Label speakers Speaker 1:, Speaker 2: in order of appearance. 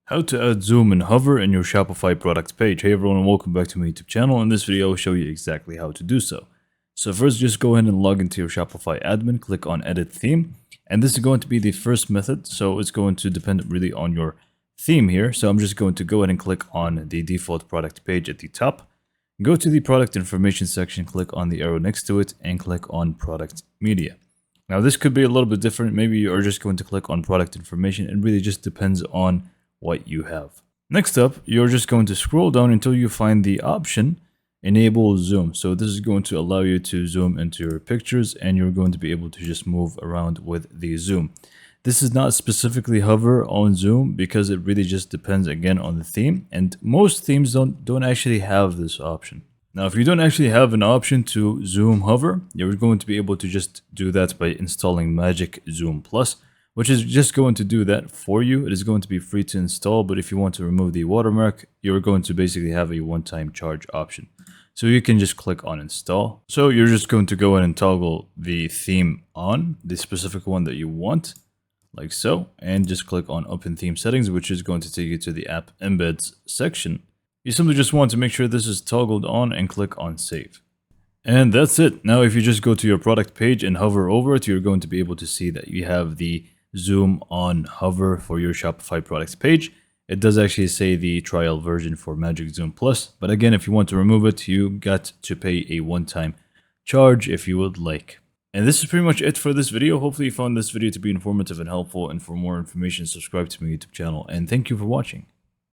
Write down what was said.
Speaker 1: How to add zoom and hover in your Shopify product page. Hey everyone, and welcome back to my YouTube channel. In this video, I'll show you exactly how to do so. So first, just go ahead and log into your Shopify admin, click on edit theme, and this is going to be the first method. So it's going to depend really on your theme here. So I'm just going to go ahead and click on the default product page at the top. Go to the product information section, click on the arrow next to it, and click on product media. Now this could be a little bit different. Maybe you're just going to click on product information. It really just depends on what you have. Next up, you're just going to scroll down until you find the option enable zoom. So this is going to allow you to zoom into your pictures, and you're going to be able to just move around with the zoom. This is not specifically hover on zoom because it really just depends again on the theme, and most themes don't actually have this option. Now, if you don't actually have an option to zoom hover, you're going to be able to just do that by installing Magic Zoom Plus, which is just going to do that for you. It is going to be free to install, but if you want to remove the watermark, you're going to basically have a one-time charge option. So you can just click on install. So you're just going to go in and toggle the theme on, the specific one that you want, like so, and just click on open theme settings, which is going to take you to the app embeds section. You simply just want to make sure this is toggled on and click on save. And that's it. Now, if you just go to your product page and hover over it, you're going to be able to see that you have the zoom on hover for your Shopify products page. It does actually say the trial version for Magic Zoom Plus, but again, if you want to remove it, you got to pay a one-time charge if you would like. And this is pretty much it for this video. Hopefully you found this video to be informative and helpful, and for more information, subscribe to my YouTube channel, and thank you for watching.